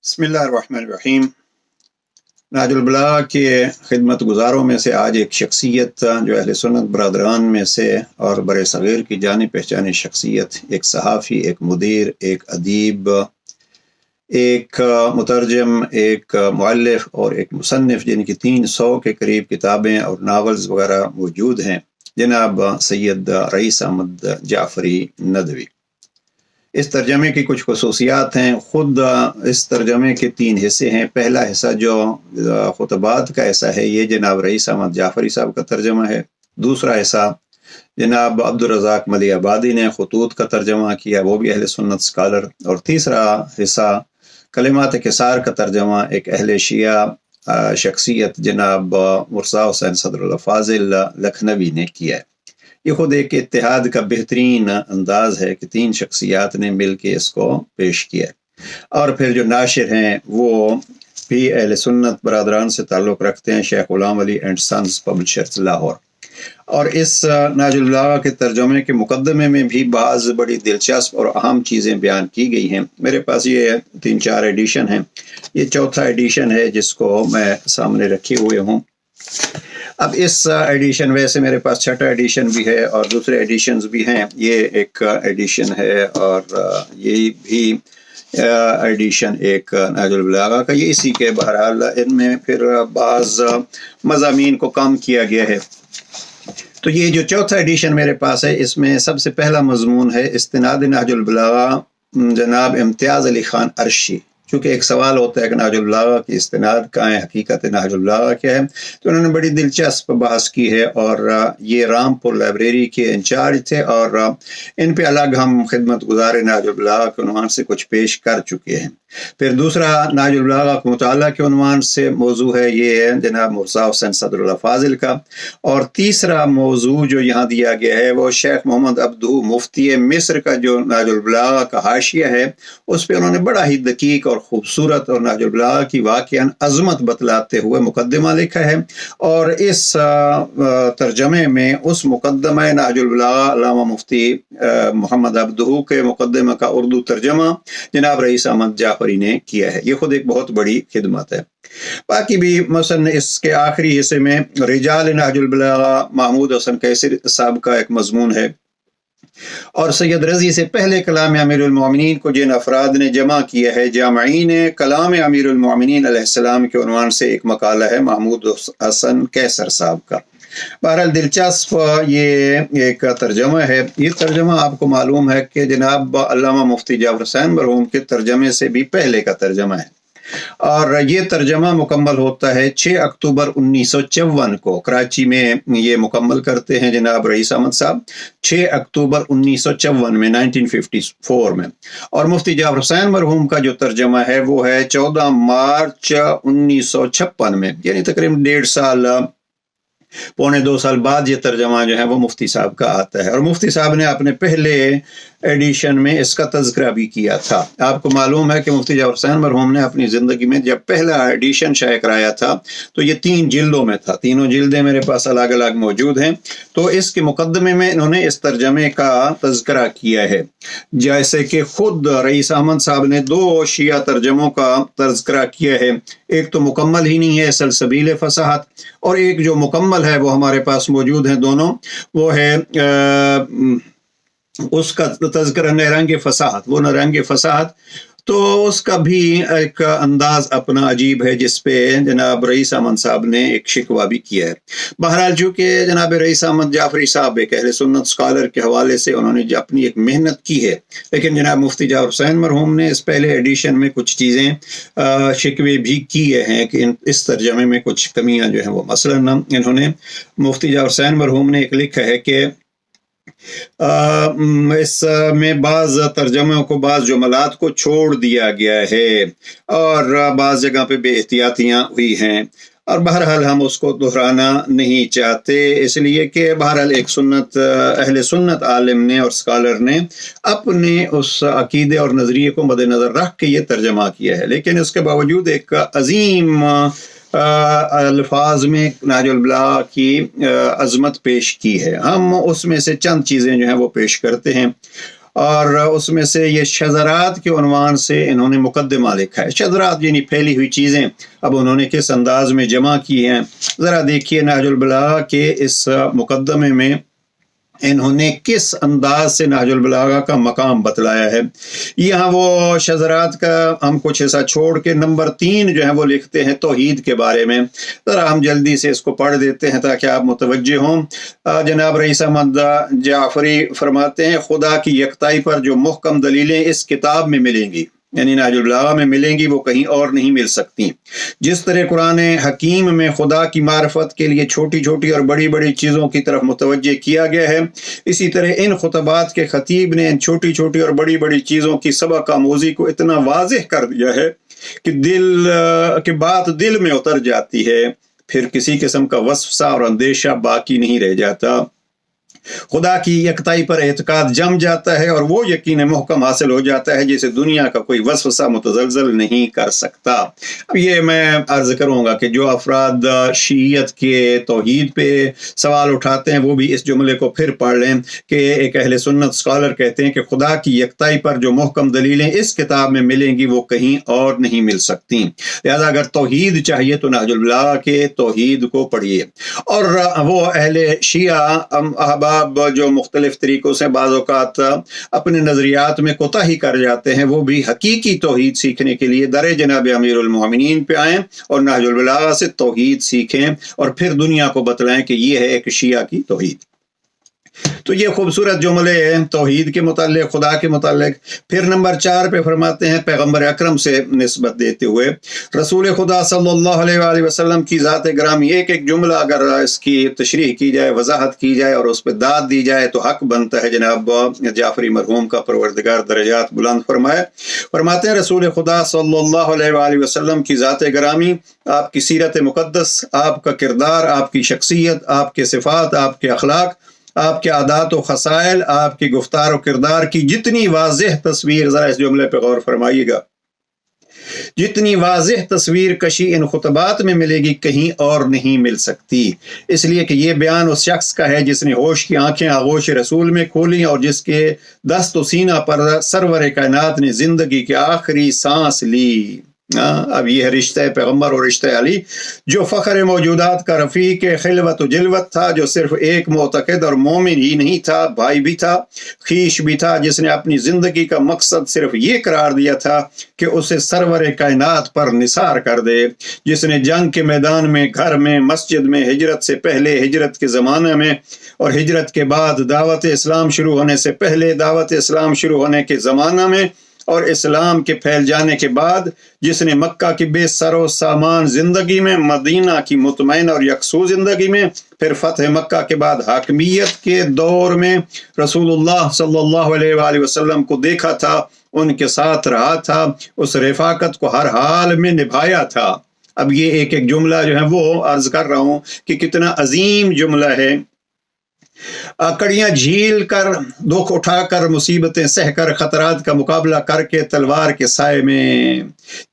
بسم اللہ الرحمن الرحیم۔ نہج البلاغہ کے خدمت گزاروں میں سے آج ایک شخصیت جو اہل سنت برادران میں سے اور بر صغیر کی جانی پہچانی شخصیت، ایک صحافی، ایک مدیر، ایک ادیب، ایک مترجم، ایک مؤلف اور ایک مصنف، جن کی 300 کے قریب کتابیں اور ناولز وغیرہ موجود ہیں، جناب سید رئیس احمد جعفری ندوی۔ اس ترجمے کی کچھ خصوصیات ہیں۔ خود اس ترجمے کے 3 حصے ہیں۔ پہلا حصہ جو خطبات کا حصہ ہے، یہ جناب رئیس احمد جعفری صاحب کا ترجمہ ہے۔ دوسرا حصہ جناب عبدالرزاق ملی آبادی نے خطوط کا ترجمہ کیا، وہ بھی اہل سنت اسکالر۔ اور تیسرا حصہ کلمات قصار کا ترجمہ ایک اہل شیعہ شخصیت جناب مرزا حسین صدر اللہ فاضل لکھنوی نے کیا ہے۔ یہ خود ایک اتحاد کا بہترین انداز ہے کہ 3 شخصیات نے مل کے اس کو پیش کیا، اور پھر جو ناشر ہیں وہ بھی اہل سنت برادران سے تعلق رکھتے ہیں، شیخ غلام علی اینڈ سنز پبلشرز لاہور۔ اور اس نہج البلاغہ کے ترجمے کے مقدمے میں بھی بعض بڑی دلچسپ اور اہم چیزیں بیان کی گئی ہیں۔ میرے پاس یہ 3-4 ایڈیشن ہیں، یہ چوتھا ایڈیشن ہے جس کو میں سامنے رکھے ہوئے ہوں۔ اب اس ایڈیشن، ویسے میرے پاس 6ٹھا ایڈیشن بھی ہے اور دوسرے ایڈیشنز بھی ہیں، یہ ایک ایڈیشن ہے اور یہی بھی ایڈیشن ایک نہج البلاغہ کا، یہ اسی کے بہرحال ان میں پھر بعض مضامین کو کم کیا گیا ہے۔ تو یہ جو چوتھا ایڈیشن میرے پاس ہے، اس میں سب سے پہلا مضمون ہے استناد نہج البلاغہ جناب امتیاز علی خان عرشی۔ چونکہ ایک سوال ہوتا ہے کہ نہج البلاغہ کی استناد کہاں ہے، حقیقت نہج البلاغہ کیا ہے، تو انہوں نے بڑی دلچسپ بحث کی ہے، اور یہ رامپور لائبریری کے انچارج تھے، اور ان پہ الگ ہم خدمت گزار نہج البلاغہ کے عنوان سے کچھ پیش کر چکے ہیں۔ پھر دوسرا نہج البلاغہ کے مطالعہ کے عنوان سے موضوع ہے، یہ ہے جناب مرزا حسین صدر اللہ فاضل کا۔ اور تیسرا موضوع جو یہاں دیا گیا ہے وہ شیخ محمد عبدو مفتی مصر کا جو نہج البلاغہ کا حاشیہ ہے، اس پہ انہوں نے بڑا ہی دقیق اور خوبصورت اور نہج البلاغہ کی واقعاً عظمت بتلاتے ہوئے مقدمہ لکھا ہے۔ اور اس ترجمے میں اس مقدمہ نہج البلاغہ علامہ مفتی محمد عبدو کے مقدمہ کا اردو ترجمہ جناب رئیس احمد جعفری نے کیا ہے۔ یہ خود ایک بہت بڑی خدمت ہے۔ باقی بھی مثلا اس کے آخری حصے میں رجال نہج البلاغہ محمود حسن کیسری صاحب کا ایک مضمون ہے، اور سید رضی سے پہلے کلام امیر المومنین کو جن افراد نے جمع کیا ہے، جامعین کلام امیر المومنین علیہ السلام کے عنوان سے ایک مقالہ ہے محمود حسن کیسر صاحب کا۔ بہرحال دلچسپ یہ ایک ترجمہ ہے۔ یہ ترجمہ آپ کو معلوم ہے کہ جناب علامہ مفتی جعفر حسین مرحوم کے ترجمے سے بھی پہلے کا ترجمہ ہے، اور یہ ترجمہ مکمل ہوتا ہے 6 اکتوبر 1954 کو کراچی میں یہ مکمل کرتے ہیں جناب رئیس احمد صاحب، 6 اکتوبر 1954 میں 1954 میں۔ اور مفتی جعفر حسین مرحوم کا جو ترجمہ ہے وہ ہے 14 مارچ 1956 میں، یعنی تقریباً 1.5 سال بعد یہ ترجمہ جو ہے وہ مفتی صاحب کا آتا ہے۔ اور مفتی صاحب نے اپنے پہلے ایڈیشن میں اس کا تذکرہ بھی کیا تھا۔ آپ کو معلوم ہے کہ مفتی جعفر حسین مرحوم نے اپنی زندگی میں جب پہلا ایڈیشن شائع کرایا تھا تو یہ 3 جلدوں میں تھا، تینوں جلدیں میرے پاس الگ الگ موجود ہیں۔ تو اس کے مقدمے میں انہوں نے اس ترجمے کا تذکرہ کیا ہے، جیسے کہ خود رئیس احمد صاحب نے 2 شیعہ ترجموں کا تذکرہ کیا ہے، ایک تو مکمل ہی نہیں ہے سلسبیل فصاحت، اور ایک جو مکمل ہے وہ ہمارے پاس موجود ہیں دونوں، وہ ہے اس کا تذکرہ نہرنگ فصاحت، وہ نہرنگ فصاحت۔ تو اس کا بھی ایک انداز اپنا عجیب ہے، جس پہ جناب رئیس احمد صاحب نے ایک شکوہ بھی کیا ہے۔ بہرحال چونکہ جناب رئیس احمد جعفری صاحب ایک اہل سنت اسکالر کے حوالے سے انہوں نے اپنی ایک محنت کی ہے، لیکن جناب مفتی جعفر حسین مرحوم نے اس پہلے ایڈیشن میں کچھ چیزیں شکوے بھی کیے ہیں کہ اس ترجمے میں کچھ کمیاں جو ہیں وہ، مثلا انہوں نے مفتی جعفر حسین مرحوم نے ایک لکھا ہے کہ اس میں بعض ترجموں کو، بعض جملات کو چھوڑ دیا گیا ہے، اور بعض جگہ پہ بے احتیاطیاں ہوئی ہیں، اور بہرحال ہم اس کو دہرانا نہیں چاہتے، اس لیے کہ بہرحال ایک اہل سنت عالم نے اور اسکالر نے اپنے اس عقیدے اور نظریے کو مد نظر رکھ کے یہ ترجمہ کیا ہے، لیکن اس کے باوجود ایک عظیم الفاظ میں نہج البلاغہ کی عظمت پیش کی ہے۔ ہم اس میں سے چند چیزیں جو ہیں وہ پیش کرتے ہیں، اور اس میں سے یہ شذرات کے عنوان سے انہوں نے مقدمہ لکھا ہے. شذرات یعنی پھیلی ہوئی چیزیں اب انہوں نے کس انداز میں جمع کی ہیں. ذرا دیکھیے نہج البلاغہ کے اس مقدمے میں انہوں نے کس انداز سے نہج البلاغہ کا مقام بتلایا ہے. یہاں وہ شذرات کا ہم کچھ ایسا چھوڑ کے نمبر 3 جو ہے وہ لکھتے ہیں توحید کے بارے میں. ذرا ہم جلدی سے اس کو پڑھ دیتے ہیں تاکہ آپ متوجہ ہوں. جناب رئیس احمد جعفری فرماتے ہیں خدا کی یکتائی پر جو محکم دلیلیں اس کتاب میں ملیں گی یعنی نہج البلاغہ میں ملیں گی وہ کہیں اور نہیں مل سکتی. جس طرح قرآن حکیم میں خدا کی معرفت کے لیے چھوٹی چھوٹی اور بڑی بڑی چیزوں کی طرف متوجہ کیا گیا ہے، اسی طرح ان خطبات کے خطیب نے ان چھوٹی چھوٹی اور بڑی بڑی چیزوں کی سبق آموزی کو اتنا واضح کر دیا ہے کہ بات دل میں اتر جاتی ہے، پھر کسی قسم کا وسوسہ اور اندیشہ باقی نہیں رہ جاتا. خدا کی یکتائی پر اعتقاد جم جاتا ہے اور وہ یقین محکم حاصل ہو جاتا ہے جسے دنیا کا کوئی وسوسہ متزلزل نہیں کر سکتا. اب یہ میں عرض کروں گا کہ جو افراد شیعیت کے توحید پہ سوال اٹھاتے ہیں وہ بھی اس جملے کو پھر پڑھ لیں کہ ایک اہل سنت اسکالر کہتے ہیں کہ خدا کی یکتائی پر جو محکم دلیلیں اس کتاب میں ملیں گی وہ کہیں اور نہیں مل سکتی. لہذا اگر توحید چاہیے تو نہج البلاغہ کے توحید کو پڑھیے. اور وہ اہل شیعہ احباب جو مختلف طریقوں سے بعض اوقات اپنے نظریات میں کوتاہی کر جاتے ہیں وہ بھی حقیقی توحید سیکھنے کے لیے در جناب امیر المومنین پہ آئیں اور نہج البلاغہ سے توحید سیکھیں اور پھر دنیا کو بتلائیں کہ یہ ہے ایک شیعہ کی توحید. تو یہ خوبصورت جملے ہیں توحید کے متعلق، خدا کے متعلق. پھر نمبر 4 پہ فرماتے ہیں پیغمبر اکرم سے نسبت دیتے ہوئے رسول خدا صلی اللہ علیہ وآلہ وسلم کی ذات گرامی. ایک ایک جملہ اگر اس کی تشریح کی جائے، وضاحت کی جائے اور اس پہ داد دی جائے تو حق بنتا ہے جناب جعفری مرحوم کا پروردگار درجات بلند فرمائے. فرماتے ہیں رسول خدا صلی اللہ علیہ وآلہ وسلم کی ذات گرامی، آپ کی سیرت مقدس، آپ کا کردار، آپ کی شخصیت، آپ کے صفات، آپ کے اخلاق، آپ کے عادات و خصائل، آپ کی گفتار و کردار کی جتنی واضح تصویر، ذرا اس جملے پہ غور فرمائیے گا، جتنی واضح تصویر کشی ان خطبات میں ملے گی کہیں اور نہیں مل سکتی. اس لیے کہ یہ بیان اس شخص کا ہے جس نے ہوش کی آنکھیں آغوش رسول میں کھولیں اور جس کے دست و سینہ پر سرور کائنات نے زندگی کی آخری سانس لی. اب یہ ہے رشتہ پیغمبر اور رشتہ علی، جو فخر موجودات کا رفیق خلوت و جلوت تھا، جو صرف ایک معتقد اور مومن ہی نہیں تھا، بھائی بھی تھا، خیش بھی تھا، جس نے اپنی زندگی کا مقصد صرف یہ قرار دیا تھا کہ اسے سرور کائنات پر نثار کر دے، جس نے جنگ کے میدان میں، گھر میں، مسجد میں، ہجرت سے پہلے، ہجرت کے زمانے میں اور ہجرت کے بعد، دعوت اسلام شروع ہونے سے پہلے، دعوت اسلام شروع ہونے کے زمانہ میں اور اسلام کے پھیل جانے کے بعد، جس نے مکہ کی بے سر و سامان زندگی میں، مدینہ کی مطمئن اور یکسو زندگی میں، پھر فتح مکہ کے بعد حاکمیت کے دور میں رسول اللہ صلی اللہ علیہ وآلہ وسلم کو دیکھا تھا، ان کے ساتھ رہا تھا، اس رفاقت کو ہر حال میں نبھایا تھا. اب یہ ایک ایک جملہ جو ہے وہ عرض کر رہا ہوں کہ کتنا عظیم جملہ ہے. کڑیاں جھیل کر، دکھ اٹھا کر، مصیبتیں سہ کر، خطرات کا مقابلہ کر کے تلوار کے سائے میں،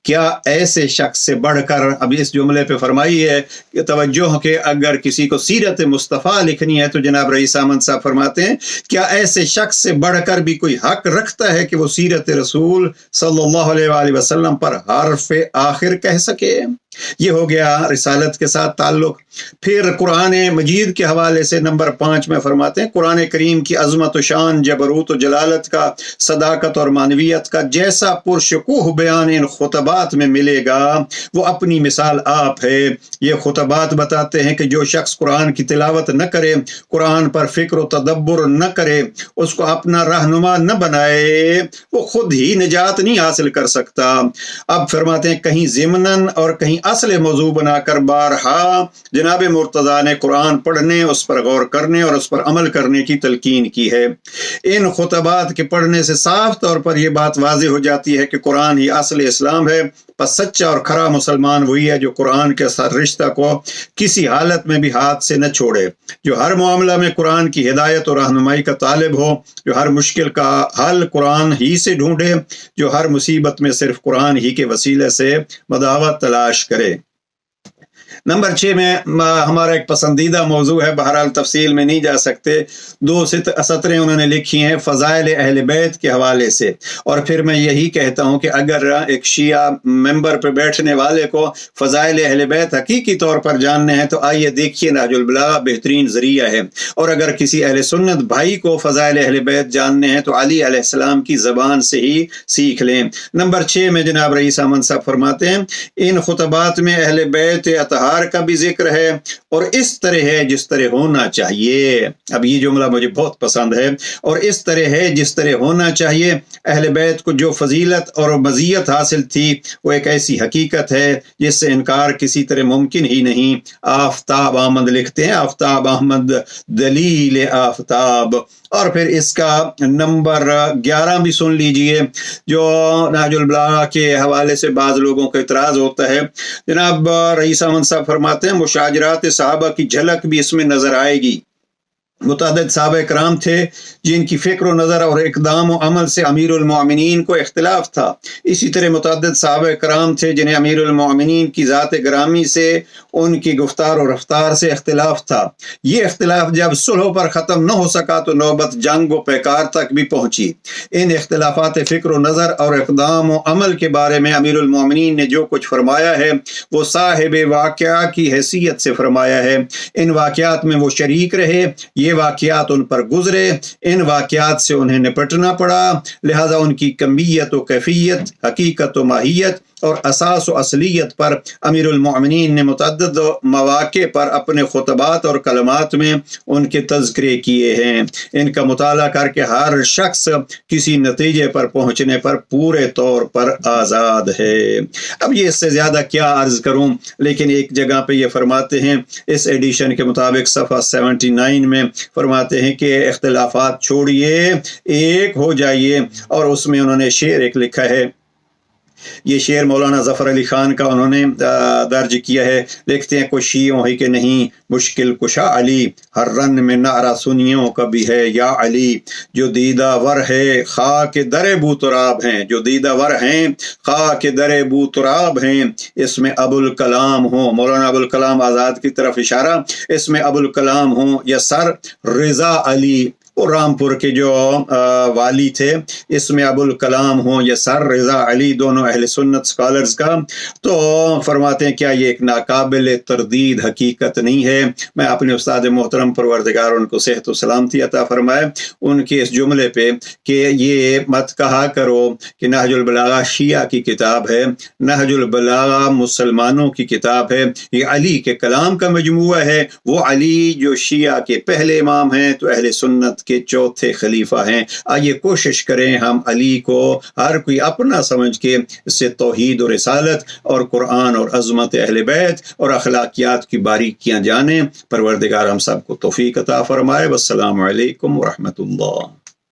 کیا ایسے شخص سے بڑھ کر، اب اس جملے پہ فرمائی ہے کہ توجہ کہ اگر کسی کو سیرت مصطفیٰ لکھنی ہے تو جناب رئیس احمد صاحب فرماتے ہیں کیا ایسے شخص سے بڑھ کر بھی کوئی حق رکھتا ہے کہ وہ سیرت رسول صلی اللہ علیہ وآلہ وسلم پر حرف آخر کہہ سکے. یہ ہو گیا رسالت کے ساتھ تعلق. پھر قرآن مجید کے حوالے سے نمبر 5 میں فرماتے ہیں قرآن کریم کی عظمت و شان، جبروت و جلالت کا، صداقت اور معنویت کا جیسا پرشکوہ بیان ان خطبات میں ملے گا وہ اپنی مثال آپ ہے. یہ خطبات بتاتے ہیں کہ جو شخص قرآن کی تلاوت نہ کرے، قرآن پر فکر و تدبر نہ کرے، اس کو اپنا رہنما نہ بنائے، وہ خود ہی نجات نہیں حاصل کر سکتا. اب فرماتے ہیں کہیں ضمناً اور کہیں اصل موضوع بنا کر بارہا جناب مرتضیٰ نے قرآن پڑھنے، اس پر غور کرنے اور اس پر عمل کرنے کی تلقین کی ہے. ان خطبات کے پڑھنے سے صاف طور پر یہ بات واضح ہو جاتی ہے کہ قرآن ہی اصل اسلام ہے. پس سچا اور کھرا مسلمان وہی ہے جو قرآن کے ساتھ رشتہ کو کسی حالت میں بھی ہاتھ سے نہ چھوڑے، جو ہر معاملہ میں قرآن کی ہدایت اور رہنمائی کا طالب ہو، جو ہر مشکل کا حل قرآن ہی سے ڈھونڈے، جو ہر مصیبت میں صرف قرآن ہی کے وسیلے سے مداوت تلاش کرے. نمبر 6 میں ہمارا ایک پسندیدہ موضوع ہے، بہرحال تفصیل میں نہیں جا سکتے، 2 سطریں انہوں نے لکھی ہیں فضائل اہل بیت کے حوالے سے، اور پھر میں یہی کہتا ہوں کہ اگر ایک شیعہ ممبر پہ بیٹھنے والے کو فضائل اہل بیت حقیقی طور پر جاننے ہیں تو آئیے دیکھیے نہج البلاغہ بہترین ذریعہ ہے، اور اگر کسی اہل سنت بھائی کو فضائل اہل بیت جاننے ہیں تو علی علیہ السلام کی زبان سے ہی سیکھ لیں۔ نمبر 6 میں جناب رئیس احمد صاحب فرماتے ہیں ان خطبات میں اہل بیت اطہار کا بھی ذکر ہے، اور اس طرح ہے جس طرح ہونا چاہیے۔ اب یہ جملہ مجھے بہت پسند ہے، اور اس طرح ہے جس طرح ہونا چاہیے۔ اہل بیت کو جو فضیلت اور مزیت حاصل تھی وہ ایک ایسی حقیقت ہے جس سے انکار کسی طرح ممکن ہی نہیں۔ آفتاب احمد لکھتے ہیں، آفتاب احمد دلیل آفتاب۔ اور پھر اس کا نمبر 11 بھی سن لیجئے، جو نہج البلاغہ کے حوالے سے بعض لوگوں کا اعتراض ہوتا ہے۔ جناب رئیس احمد صاحب فرماتے ہیں مشاجرات صحابہ کی جھلک بھی اس میں نظر آئے گی۔ متعدد صحابہ کرام تھے جن کی فکر و نظر اور اقدام و عمل سے امیر المومنین کو اختلاف تھا، اسی طرح متعدد صحابہ کرام تھے جنہیں امیر المومنین کی ذات گرامی سے، ان کی گفتار و رفتار سے اختلاف تھا۔ یہ اختلاف جب صلح پر ختم نہ ہو سکا تو نوبت جنگ و پیکار تک بھی پہنچی۔ ان اختلافات فکر و نظر اور اقدام و عمل کے بارے میں امیر المومنین نے جو کچھ فرمایا ہے وہ صاحب واقعہ کی حیثیت سے فرمایا ہے۔ ان واقعات میں وہ شریک رہے، یہ واقعات ان پر گزرے، ان واقعات سے انہیں نپٹنا پڑا، لہذا ان کی کمیت و کیفیت، حقیقت و ماہیت اور اساس و اصلیت پر امیر المومنین نے متعدد مواقع پر اپنے خطبات اور کلمات میں ان کے تذکرے کیے ہیں۔ ان کا مطالعہ کر کے ہر شخص کسی نتیجے پر پہنچنے پر پورے طور پر آزاد ہے۔ اب یہ اس سے زیادہ کیا عرض کروں، لیکن ایک جگہ پہ یہ فرماتے ہیں اس ایڈیشن کے مطابق صفحہ 79 میں فرماتے ہیں کہ اختلافات چھوڑیے، ایک ہو جائیے، اور اس میں انہوں نے شعر ایک لکھا ہے، یہ شعر مولانا ظفر علی خان کا انہوں نے درج کیا ہے۔ لکھتے ہیں کوئی شیعوں ہی کہ نہیں مشکل کشا علی، ہر رن میں نعرہ سنیوں کا بھی ہے یا علی، جو دیدہ ور ہے خاک در بو تراب ہیں، جو دیدہ ور ہیں خاک در بو تراب ہیں، اس میں ابو الکلام ہوں، مولانا ابو الکلام آزاد کی طرف اشارہ، اس میں ابو الکلام ہوں یا سر رضا علی، اور رامپور کے جو والی تھے، اس میں ابو الکلام ہوں یا سر رضا علی، دونوں اہل سنت سکالرز کا، تو فرماتے ہیں کیا یہ ایک ناقابل تردید حقیقت نہیں ہے؟ میں اپنے استاد محترم پروردگار ان کو صحت و سلامتی عطا فرمائے، ان کے اس جملے پہ کہ یہ مت کہا کرو کہ نہج البلاغہ شیعہ کی کتاب ہے، نہج البلاغہ مسلمانوں کی کتاب ہے، یہ علی کے کلام کا مجموعہ ہے۔ وہ علی جو شیعہ کے پہلے امام ہیں تو اہل سنت کے چوتھے خلیفہ ہیں۔ آئیے کوشش کریں ہم علی کو ہر کوئی اپنا سمجھ کے اس سے توحید و رسالت اور قرآن اور عظمت اہل بیت اور اخلاقیات کی باریکیاں جانیں۔ پروردگار ہم سب کو توفیق عطا فرمائے۔ والسلام علیکم ورحمۃ اللہ۔